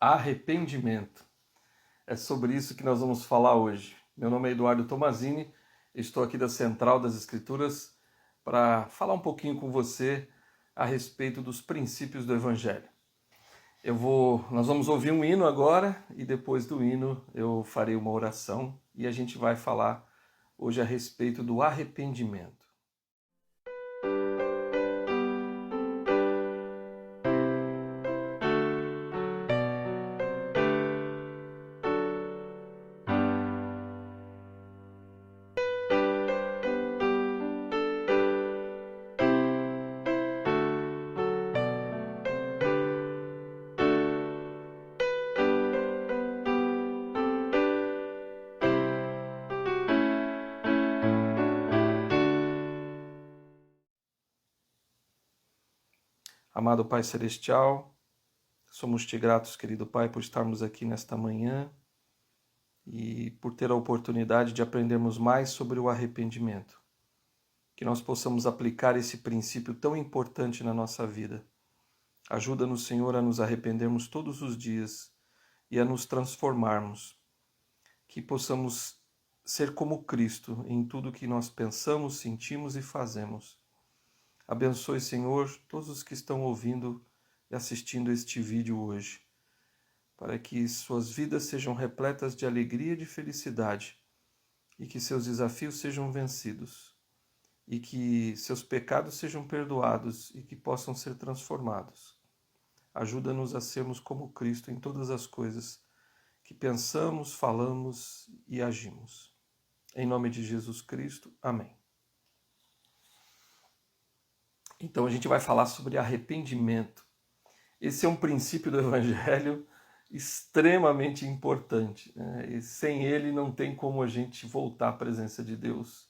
Arrependimento. É sobre isso que nós vamos falar hoje. Meu nome é Eduardo Tomazini, estou aqui da Central das Escrituras para falar um pouquinho com você a respeito dos princípios do Evangelho. Nós vamos ouvir um hino agora e depois do hino eu farei uma oração e a gente vai falar hoje a respeito do arrependimento. Amado Pai Celestial, somos-te gratos, querido Pai, por estarmos aqui nesta manhã e por ter a oportunidade de aprendermos mais sobre o arrependimento. Que nós possamos aplicar esse princípio tão importante na nossa vida. Ajuda-nos, Senhor, a nos arrependermos todos os dias e a nos transformarmos. Que possamos ser como Cristo em tudo que nós pensamos, sentimos e fazemos. Abençoe, Senhor, todos os que estão ouvindo e assistindo este vídeo hoje, para que suas vidas sejam repletas de alegria e de felicidade e que seus desafios sejam vencidos e que seus pecados sejam perdoados e que possam ser transformados. Ajuda-nos a sermos como Cristo em todas as coisas que pensamos, falamos e agimos. Em nome de Jesus Cristo, amém. Então a gente vai falar sobre arrependimento. Esse é um princípio do Evangelho extremamente importante, né? E sem ele não tem como a gente voltar à presença de Deus.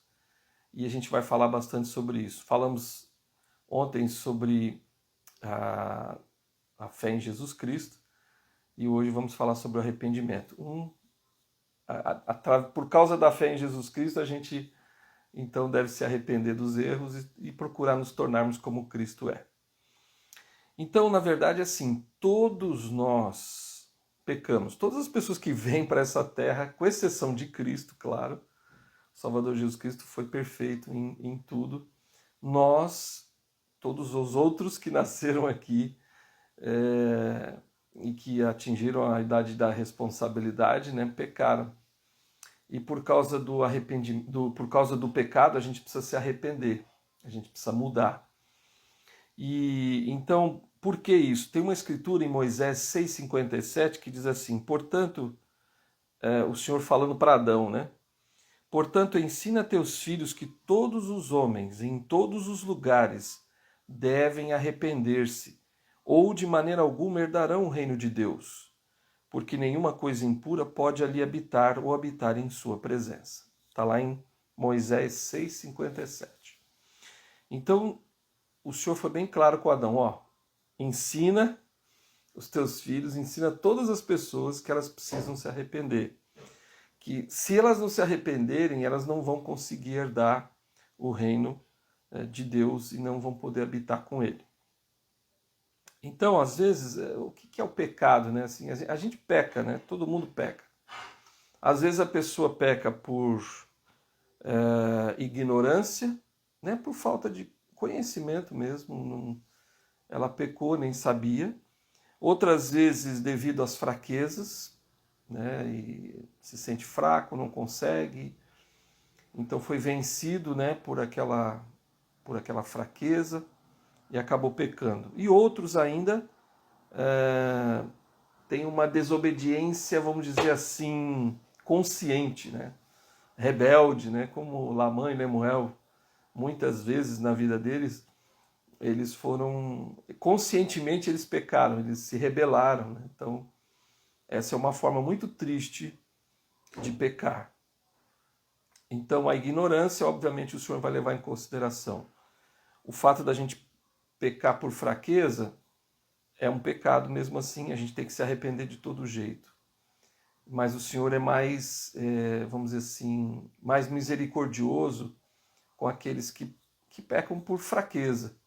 E a gente vai falar bastante sobre isso. Falamos ontem sobre a fé em Jesus Cristo e hoje vamos falar sobre o arrependimento. Por causa da fé em Jesus Cristo, a gente então deve se arrepender dos erros e procurar nos tornarmos como Cristo é. Então, na verdade, assim, todos nós pecamos. Todas as pessoas que vêm para essa terra, com exceção de Cristo, claro, o Salvador Jesus Cristo foi perfeito em tudo. Nós, todos os outros que nasceram aqui e que atingiram a idade da responsabilidade, né, pecaram. E por causa do arrependimento, por causa do pecado, a gente precisa se arrepender, a gente precisa mudar. E então, por que isso? Tem uma escritura em Moisés 6,57 que diz assim: portanto, o Senhor falando para Adão, né? Portanto, ensina a teus filhos que todos os homens, em todos os lugares, devem arrepender-se, ou de maneira alguma herdarão o reino de Deus, porque nenhuma coisa impura pode ali habitar ou habitar em sua presença. Está lá em Moisés 6,57. Então, o Senhor foi bem claro com Adão, ó, ensina os teus filhos, ensina todas as pessoas que elas precisam se arrepender. Que se elas não se arrependerem, elas não vão conseguir herdar o reino de Deus e não vão poder habitar com ele. Então, às vezes, o que é o pecado, né? Assim, a gente peca, né? Todo mundo peca. Às vezes a pessoa peca por ignorância, né? Por falta de conhecimento mesmo. Ela pecou, nem sabia. Outras vezes devido às fraquezas, né? E se sente fraco, não consegue. Então foi vencido, né? por aquela fraqueza e acabou pecando. E outros ainda têm uma desobediência, vamos dizer assim, consciente, né? Rebelde, né? Como Lamã e Lemuel, muitas vezes na vida deles, eles foram, conscientemente eles pecaram, eles se rebelaram, né? Então, essa é uma forma muito triste de pecar. Então, a ignorância, obviamente, o Senhor vai levar em consideração. O fato da gente pecar por fraqueza é um pecado, mesmo assim, a gente tem que se arrepender de todo jeito. Mas o Senhor é mais, vamos dizer assim, mais misericordioso com aqueles que pecam por fraqueza,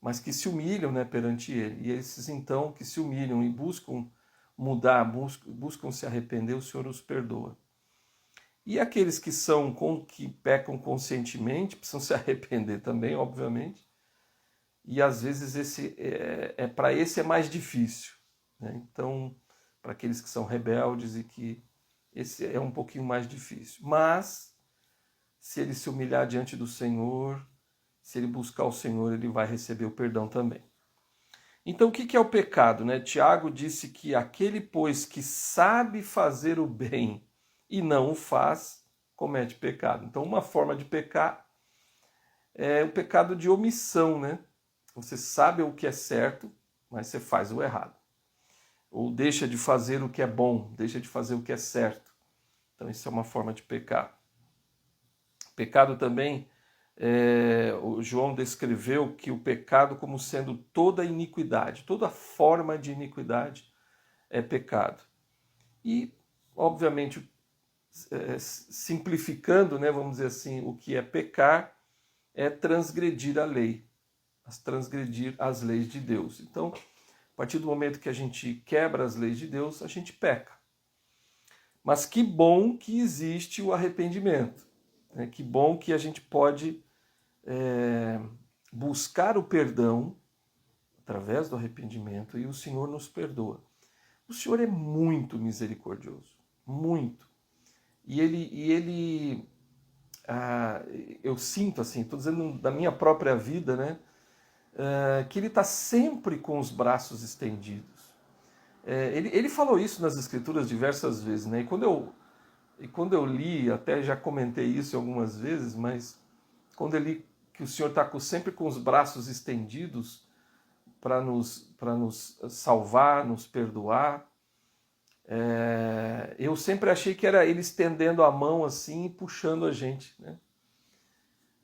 mas que se humilham, né, perante Ele. E esses, então, que se humilham e buscam mudar, buscam se arrepender, o Senhor os perdoa. E aqueles que pecam conscientemente precisam se arrepender também, obviamente. E às vezes para esse é mais difícil, né? Então, para aqueles que são rebeldes e que esse é um pouquinho mais difícil. Mas se ele se humilhar diante do Senhor, se ele buscar o Senhor, ele vai receber o perdão também. Então, o que é o pecado, né? Tiago disse que aquele, pois, que sabe fazer o bem e não o faz, comete pecado. Então, uma forma de pecar é o pecado de omissão, né? Você sabe o que é certo, mas você faz o errado. Ou deixa de fazer o que é bom, deixa de fazer o que é certo. Então, isso é uma forma de pecar. Pecado também, o João descreveu que o pecado como sendo toda iniquidade, toda forma de iniquidade é pecado. E, obviamente, simplificando, né, vamos dizer assim, o que é pecar é transgredir a lei, transgredir as leis de Deus. Então, a partir do momento que a gente quebra as leis de Deus, a gente peca. Mas que bom que existe o arrependimento, né? Que bom que a gente pode buscar o perdão através do arrependimento e o Senhor nos perdoa. O Senhor é muito misericordioso, muito. E ele eu sinto assim, estou dizendo da minha própria vida, né? Que ele está sempre com os braços estendidos. Ele falou isso nas Escrituras diversas vezes, né? E quando eu li, até já comentei isso algumas vezes, mas quando eu li que o Senhor está sempre com os braços estendidos para nos salvar, nos perdoar, eu sempre achei que era ele estendendo a mão assim e puxando a gente, né?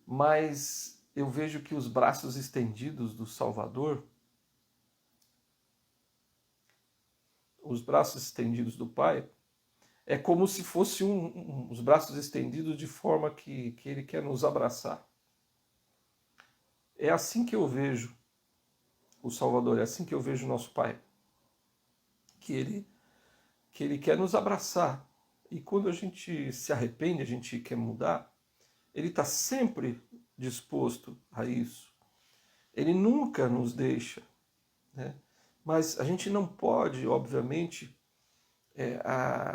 Mas eu vejo que os braços estendidos do Salvador, os braços estendidos do Pai, é como se fosse os braços estendidos de forma que ele quer nos abraçar. É assim que eu vejo o Salvador, é assim que eu vejo o nosso Pai. Que ele quer nos abraçar. E quando a gente se arrepende, a gente quer mudar, ele está sempre disposto a isso. Ele nunca nos deixa, né? Mas a gente não pode, obviamente,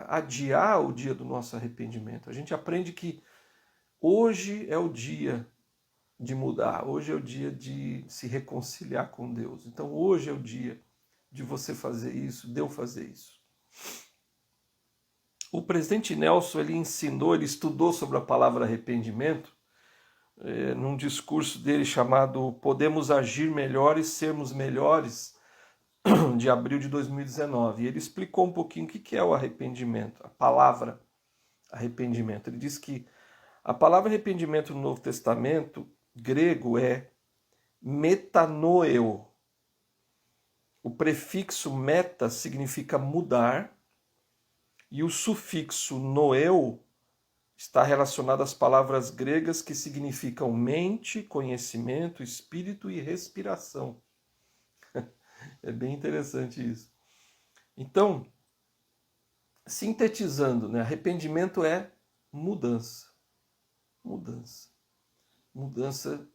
adiar o dia do nosso arrependimento. A gente aprende que hoje é o dia de mudar, hoje é o dia de se reconciliar com Deus. Então hoje é o dia de você fazer isso, de eu fazer isso. O presidente Nelson, ele estudou sobre a palavra arrependimento, num discurso dele chamado Podemos Agir Melhor e Sermos Melhores, de abril de 2019. E ele explicou um pouquinho o que é o arrependimento, a palavra arrependimento. Ele diz que a palavra arrependimento no Novo Testamento grego é metanoeo. O prefixo meta significa mudar e o sufixo noeu está relacionado às palavras gregas que significam mente, conhecimento, espírito e respiração. É bem interessante isso. Então, sintetizando, né, arrependimento é mudança. Mudança. Mudança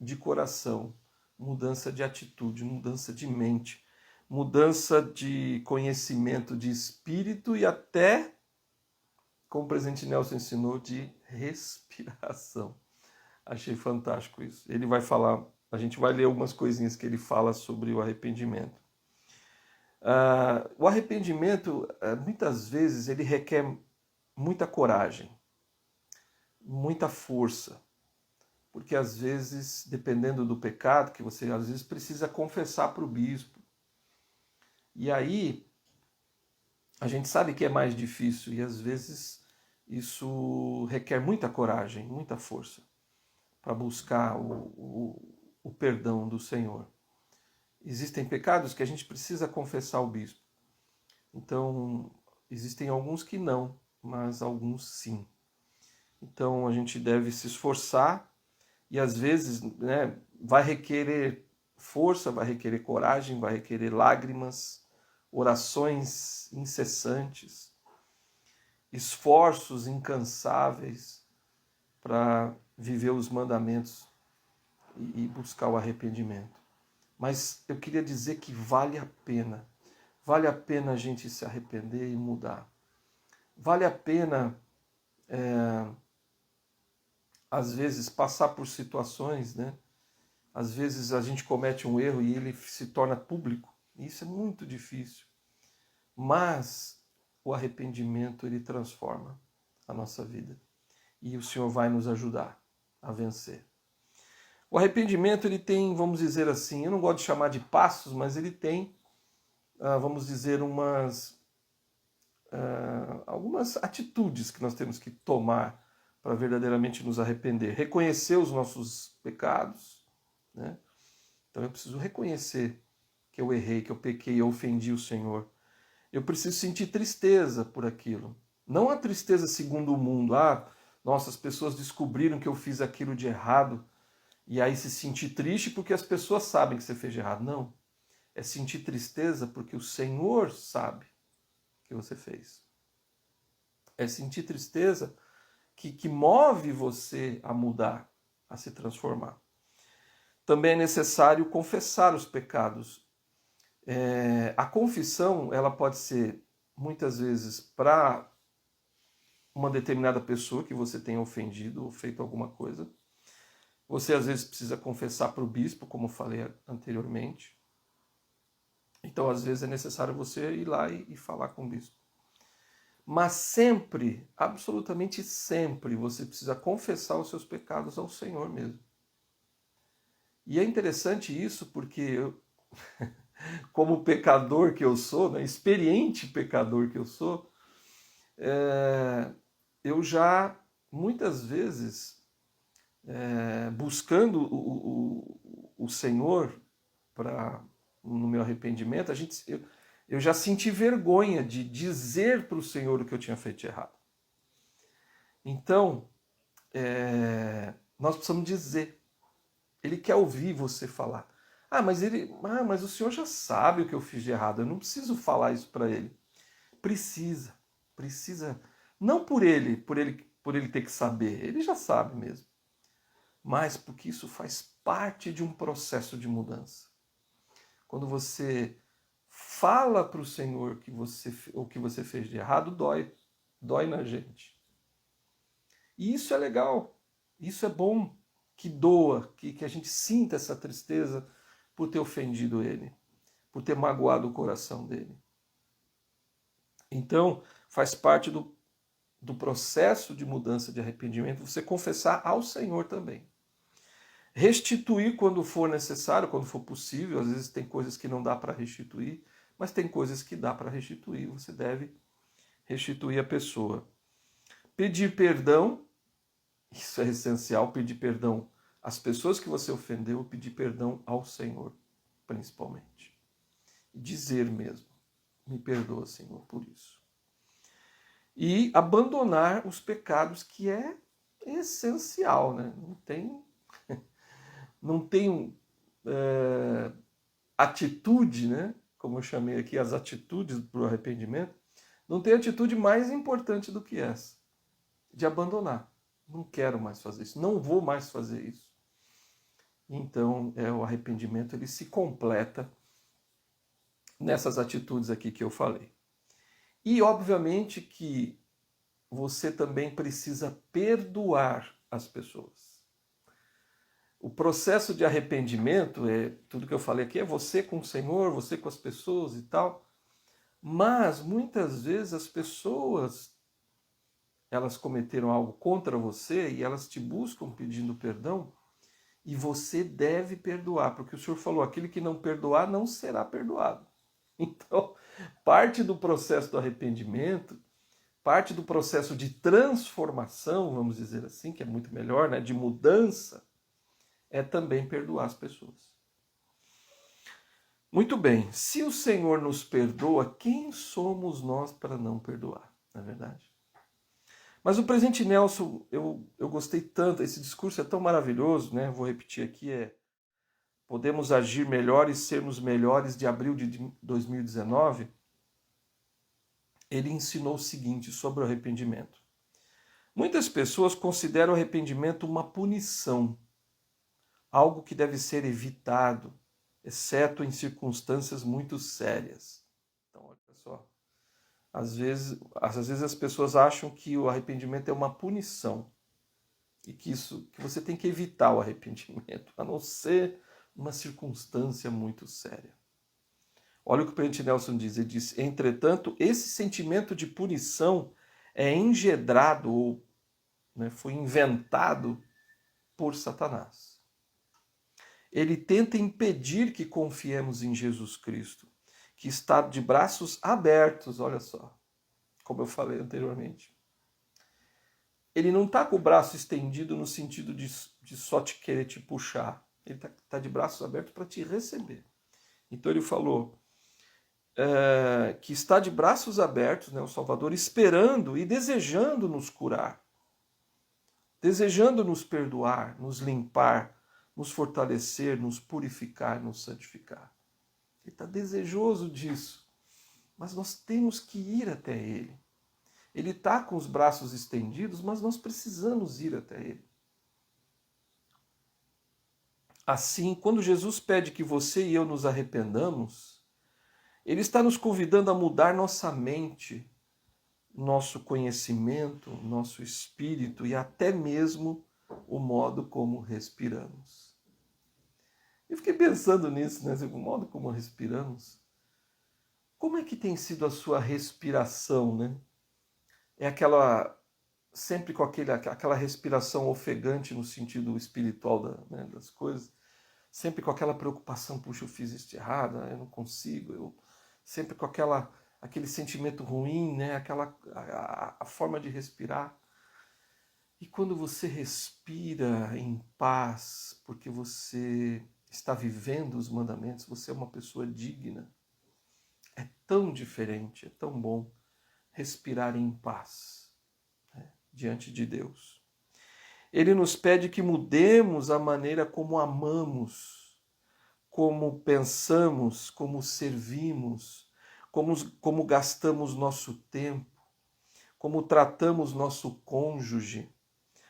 de coração, mudança de atitude, mudança de mente, mudança de conhecimento de espírito e até, como o presidente Nelson ensinou, de respiração. Achei fantástico isso. Ele vai falar, a gente vai ler algumas coisinhas que ele fala sobre o arrependimento. O arrependimento, muitas vezes, ele requer muita coragem, muita força, porque às vezes, dependendo do pecado, que você às vezes precisa confessar para o bispo. E aí, a gente sabe que é mais difícil e às vezes isso requer muita coragem, muita força para buscar o perdão do Senhor. Existem pecados que a gente precisa confessar ao bispo. Então, existem alguns que não, mas alguns sim. Então, a gente deve se esforçar e às vezes, né, vai requerer força, vai requerer coragem, vai requerer lágrimas, orações incessantes, esforços incansáveis para viver os mandamentos e buscar o arrependimento. Mas eu queria dizer que vale a pena. Vale a pena a gente se arrepender e mudar. Vale a pena, às vezes, passar por situações, né? Às vezes a gente comete um erro e ele se torna público. Isso é muito difícil. Mas o arrependimento, ele transforma a nossa vida. E o Senhor vai nos ajudar a vencer. O arrependimento, ele tem, vamos dizer assim, eu não gosto de chamar de passos, mas ele tem, vamos dizer, algumas atitudes que nós temos que tomar para verdadeiramente nos arrepender. Reconhecer os nossos pecados, né? Então eu preciso reconhecer que eu errei, que eu pequei, eu ofendi o Senhor. Eu preciso sentir tristeza por aquilo. Não a tristeza segundo o mundo. Nossa, as pessoas descobriram que eu fiz aquilo de errado e aí se sentir triste porque as pessoas sabem que você fez de errado. Não. É sentir tristeza porque o Senhor sabe que você fez. É sentir tristeza que move você a mudar, a se transformar. Também é necessário confessar os pecados. A confissão, ela pode ser, muitas vezes, para uma determinada pessoa que você tenha ofendido ou feito alguma coisa. Você, às vezes, precisa confessar para o bispo, como eu falei anteriormente. Então, às vezes, é necessário você ir lá e falar com o bispo. Mas sempre, absolutamente sempre, você precisa confessar os seus pecados ao Senhor mesmo. E é interessante isso porque eu, como pecador que eu sou, né, experiente pecador que eu sou, eu já, muitas vezes, buscando o Senhor no meu arrependimento, eu já senti vergonha de dizer para o Senhor o que eu tinha feito de errado. Então, nós precisamos dizer. Ele quer ouvir você falar. Mas o Senhor já sabe o que eu fiz de errado, eu não preciso falar isso para ele. Precisa. Não por ele ter que saber, ele já sabe mesmo. Mas porque isso faz parte de um processo de mudança. Quando você fala para o Senhor o que você fez de errado, dói na gente. E isso é legal, isso é bom, que doa, que a gente sinta essa tristeza por ter ofendido ele, por ter magoado o coração dele. Então, faz parte do processo de mudança de arrependimento você confessar ao Senhor também. Restituir quando for necessário, quando for possível. Às vezes tem coisas que não dá para restituir, mas tem coisas que dá para restituir. Você deve restituir a pessoa. Pedir perdão, isso é essencial, pedir perdão às pessoas que você ofendeu, pedir perdão ao Senhor, principalmente. E dizer mesmo, me perdoa, Senhor, por isso. E abandonar os pecados, que é essencial, né? Não tem atitude, né? Como eu chamei aqui, as atitudes para o arrependimento, não tem atitude mais importante do que essa, de abandonar. Não quero mais fazer isso, não vou mais fazer isso. Então, o arrependimento, ele se completa nessas atitudes aqui que eu falei. E, obviamente, que você também precisa perdoar as pessoas. O processo de arrependimento, tudo que eu falei aqui, é você com o Senhor, você com as pessoas e tal. Mas, muitas vezes, as pessoas, elas cometeram algo contra você e elas te buscam pedindo perdão, e você deve perdoar, porque o Senhor falou, aquele que não perdoar não será perdoado. Então, parte do processo do arrependimento, parte do processo de transformação, vamos dizer assim, que é muito melhor, né, de mudança, é também perdoar as pessoas. Muito bem, se o Senhor nos perdoa, quem somos nós para não perdoar, não é verdade? Mas o presidente Nelson, eu gostei tanto, esse discurso é tão maravilhoso, né? Vou repetir aqui, podemos agir melhor e sermos melhores, de abril de 2019. ele ensinou o seguinte sobre o arrependimento. Muitas pessoas consideram o arrependimento uma punição, algo que deve ser evitado, exceto em circunstâncias muito sérias. Então, olha só, às vezes as pessoas acham que o arrependimento é uma punição e que você tem que evitar o arrependimento, a não ser uma circunstância muito séria. Olha o que o presidente Nelson diz, ele diz: entretanto, esse sentimento de punição é engendrado ou foi inventado por Satanás. Ele tenta impedir que confiemos em Jesus Cristo, que está de braços abertos, olha só, como eu falei anteriormente. Ele não está com o braço estendido no sentido de só te querer te puxar. Ele está de braços abertos para te receber. Então ele falou que está de braços abertos, o Salvador, esperando e desejando nos curar, desejando nos perdoar, nos limpar, nos fortalecer, nos purificar, nos santificar. Ele está desejoso disso, mas nós temos que ir até Ele. Ele está com os braços estendidos, mas nós precisamos ir até Ele. Assim, quando Jesus pede que você e eu nos arrependamos, Ele está nos convidando a mudar nossa mente, nosso conhecimento, nosso espírito e até mesmo o modo como respiramos. Eu fiquei pensando nisso, né? O modo como respiramos. Como é que tem sido a sua respiração, né? É sempre com aquela respiração ofegante no sentido espiritual das coisas, sempre com aquela preocupação, puxa, eu fiz isso errado, eu não consigo, sempre com aquele sentimento ruim, né? A forma de respirar. E quando você respira em paz, porque você está vivendo os mandamentos, você é uma pessoa digna. É tão diferente, é tão bom respirar em paz, né, diante de Deus. Ele nos pede que mudemos a maneira como amamos, como pensamos, como servimos, como gastamos nosso tempo, como tratamos nosso cônjuge,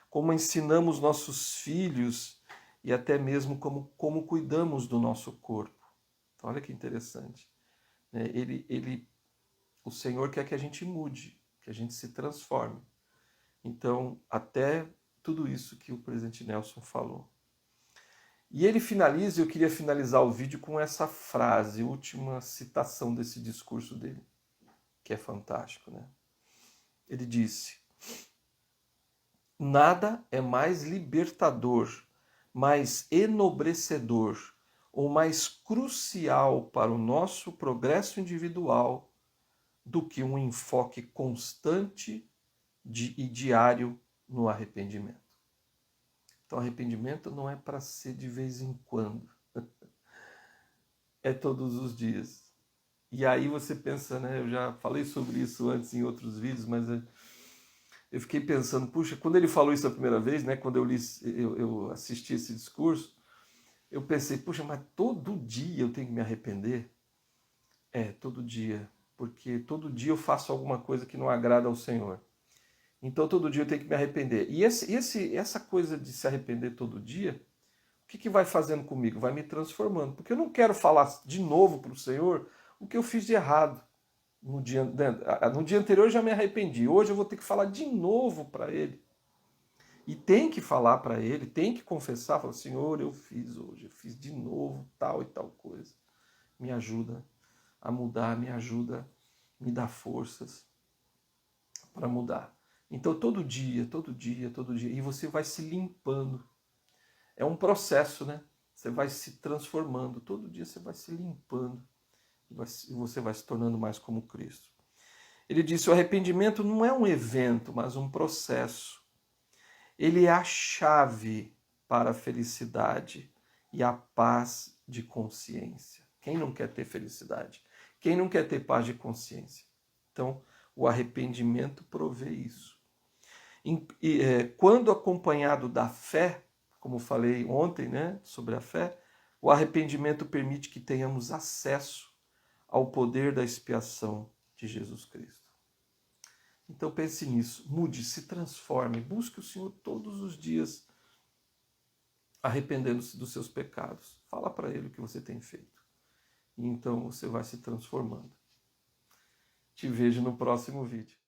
como ensinamos nossos filhos e até mesmo como cuidamos do nosso corpo. Então, olha que interessante. O Senhor quer que a gente mude, que a gente se transforme. Então, até tudo isso que o presidente Nelson falou. E ele finaliza, eu queria finalizar o vídeo com essa frase, última citação desse discurso dele, que é fantástico, né? Ele disse: nada é mais libertador, mais enobrecedor ou mais crucial para o nosso progresso individual do que um enfoque constante e diário no arrependimento. Então, arrependimento não é para ser de vez em quando, é todos os dias. E aí você pensa, né? Eu já falei sobre isso antes em outros vídeos, mas eu fiquei pensando, puxa, quando ele falou isso a primeira vez, né? Quando eu assisti esse discurso, eu pensei, puxa, mas todo dia eu tenho que me arrepender? Todo dia, porque todo dia eu faço alguma coisa que não agrada ao Senhor. Então todo dia eu tenho que me arrepender. E essa coisa de se arrepender todo dia, o que vai fazendo comigo? Vai me transformando. Porque eu não quero falar de novo para o Senhor o que eu fiz de errado. No dia anterior eu já me arrependi. Hoje eu vou ter que falar de novo para Ele. E tem que falar para Ele, tem que confessar. Falar, Senhor, eu fiz hoje, eu fiz de novo tal e tal coisa. Me ajuda a mudar, me ajuda, me dá forças para mudar. Então todo dia, e você vai se limpando. É um processo, né? Você vai se transformando, todo dia você vai se limpando e você vai se tornando mais como Cristo. Ele disse, o arrependimento não é um evento, mas um processo. Ele é a chave para a felicidade e a paz de consciência. Quem não quer ter felicidade? Quem não quer ter paz de consciência? Então, o arrependimento provê isso. Quando acompanhado da fé, como falei ontem, né, sobre a fé, o arrependimento permite que tenhamos acesso ao poder da expiação de Jesus Cristo. Então pense nisso, mude, se transforme, busque o Senhor todos os dias, arrependendo-se dos seus pecados. Fala para Ele o que você tem feito. E então você vai se transformando. Te vejo no próximo vídeo.